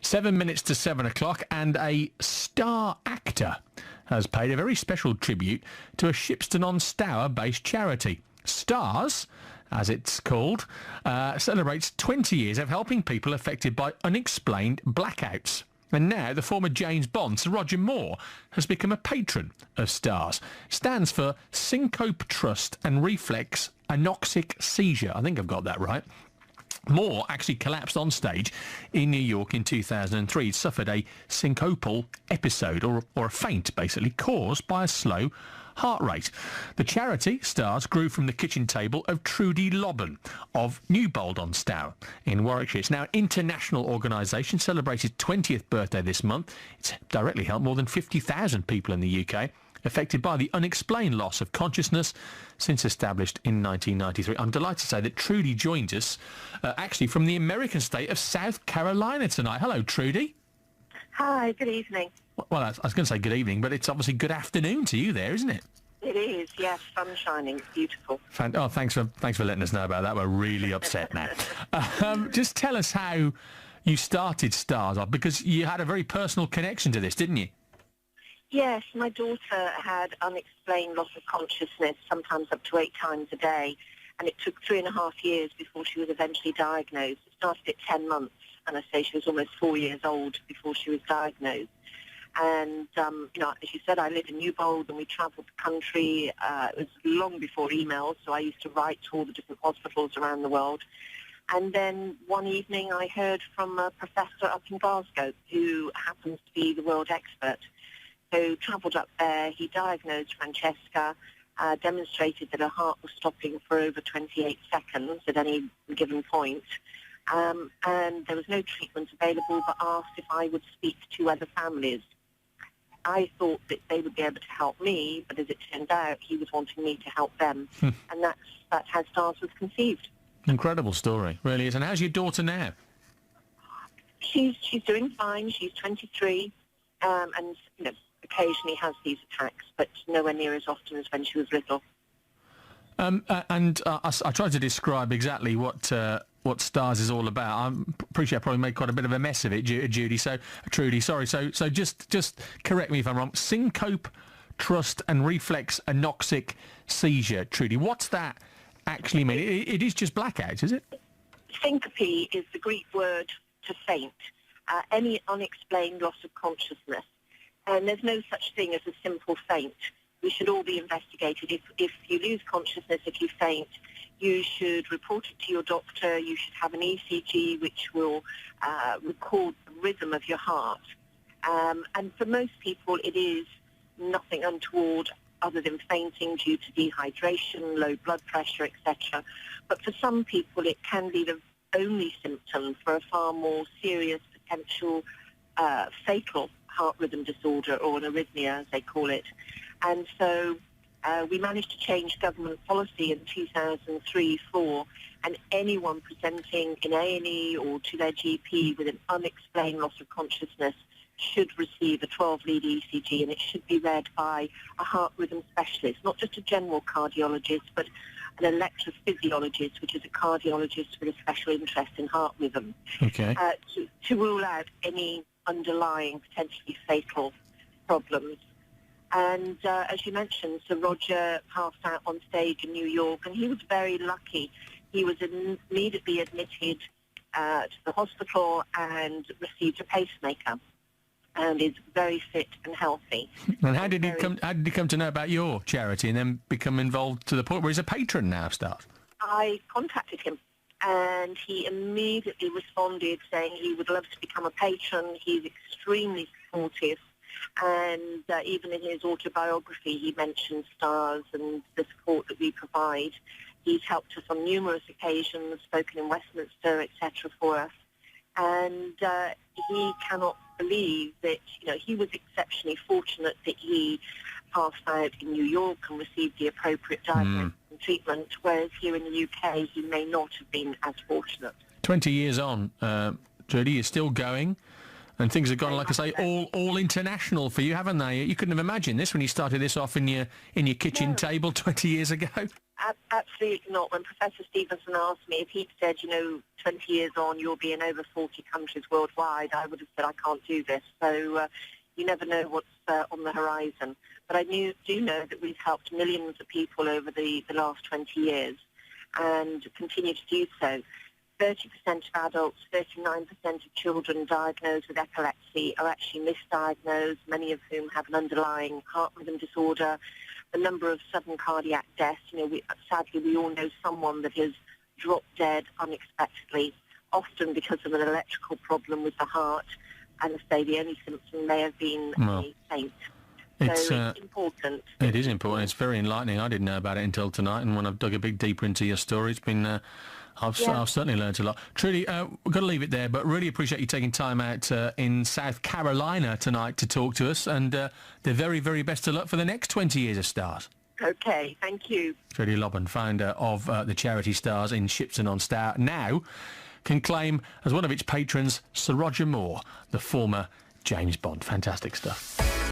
7 minutes to 7 o'clock, and a star actor has paid a very special tribute to a Shipston-on-Stour-based charity. Stars, as it's called, celebrates 20 years of helping people affected by unexplained blackouts. And now the former James Bond, Sir Roger Moore, has become a patron of Stars. Stands for Syncope Trust and Reflex Anoxic Seizure. I think I've got that right. Moore actually collapsed on stage in New York in 2003. He suffered a syncopal episode, or a faint, basically, caused by a slow heart rate. The charity, Stars, grew from the kitchen table of Trudy Lobban of Newbold-on-Stour in Warwickshire. It's now an international organisation, celebrated 20th birthday this month. It's directly helped more than 50,000 people in the UK affected by the unexplained loss of consciousness since established in 1993. I'm delighted to say that Trudy joins us actually from the American state of South Carolina tonight. Hello, Trudy. Hi, good evening. Well, I was going to say good evening, but it's obviously good afternoon to you there, isn't it? It is, yes, sun shining, it's beautiful. Oh, thanks for letting us know about that. We're really upset now. Just tell us how you started Stars off, because you had a very personal connection to this, didn't you? Yes, my daughter had unexplained loss of consciousness, sometimes up to 8 times a day, and it took 3.5 years before she was eventually diagnosed. It started at 10 months, and I say she was almost 4 years old before she was diagnosed. And, as you said, I live in Newbold, and we travelled the country. It was long before email, so I used to write to all the different hospitals around the world. And then one evening I heard from a professor up in Glasgow who happens to be the world expert. So travelled up there, he diagnosed Francesca, demonstrated that her heart was stopping for over 28 seconds at any given point. And there was no treatment available, but asked if I would speak to other families. I thought that they would be able to help me, but as it turned out, he was wanting me to help them. And that's how Stars was conceived. Incredible story, really is. And how's your daughter now? She's doing fine. She's 23, and occasionally has these attacks, but nowhere near as often as when she was little. I tried to describe exactly what Stars is all about. I appreciate I probably made quite a bit of a mess of it, Trudy, sorry. So just correct me if I'm wrong. Syncope, Trust and Reflex Anoxic Seizure. Trudy, what's that actually mean? It is just blackouts, is it? Syncope is the Greek word to faint. Any unexplained loss of consciousness. And there's no such thing as a simple faint. We should all be investigated. If you lose consciousness, if you faint, you should report it to your doctor. You should have an ECG which will record the rhythm of your heart. And for most people, it is nothing untoward other than fainting due to dehydration, low blood pressure, etc. But for some people, it can be the only symptom for a far more serious, potential fatal heart rhythm disorder, or an arrhythmia, as they call it. And so we managed to change government policy in 2003-04, and anyone presenting in A&E or to their GP with an unexplained loss of consciousness should receive a 12-lead ECG, and it should be read by a heart rhythm specialist, not just a general cardiologist, but an electrophysiologist, which is a cardiologist with a special interest in heart rhythm, to rule out any underlying potentially fatal problems. And as you mentioned, Sir Roger passed out on stage in New York, and he was very lucky. He was immediately admitted to the hospital and received a pacemaker, and is very fit and healthy. And how did he come to know about your charity and then become involved to the point where he's a patron now, Stars? I contacted him, and he immediately responded saying he would love to become a patron. He's extremely supportive. And even in his autobiography, he mentions Stars and the support that we provide. He's helped us on numerous occasions, spoken in Westminster, etc. for us. And he cannot believe that, he was exceptionally fortunate that he passed out in New York and received the appropriate diagnosis and treatment, whereas here in the UK, he may not have been as fortunate. 20 years on, Trudy, you're still going. And things have gone, like I say, all international for you, haven't they? You couldn't have imagined this when you started this off in your kitchen table 20 years ago. Absolutely not. When Professor Stevenson asked me if he'd said, 20 years on, you'll be in over 40 countries worldwide, I would have said, I can't do this. So you never know what's on the horizon. But I do know that we've helped millions of people over the last 20 years and continue to do so. 30% of adults, 39% of children diagnosed with epilepsy are actually misdiagnosed, many of whom have an underlying heart rhythm disorder. The number of sudden cardiac deaths, sadly we all know someone that has dropped dead unexpectedly, often because of an electrical problem with the heart, and I say the only symptom may have been a faint. It's important. It is important. It's very enlightening. I didn't know about it until tonight, and when I've dug a bit deeper into your story, it's been... I've certainly learnt a lot. Trudy, we've got to leave it there, but really appreciate you taking time out in South Carolina tonight to talk to us, and the very, very best of luck for the next 20 years of Stars. Okay, thank you. Trudy Lobban, founder of the charity Stars in Shipston-on-Stour, now can claim as one of its patrons Sir Roger Moore, the former James Bond. Fantastic stuff.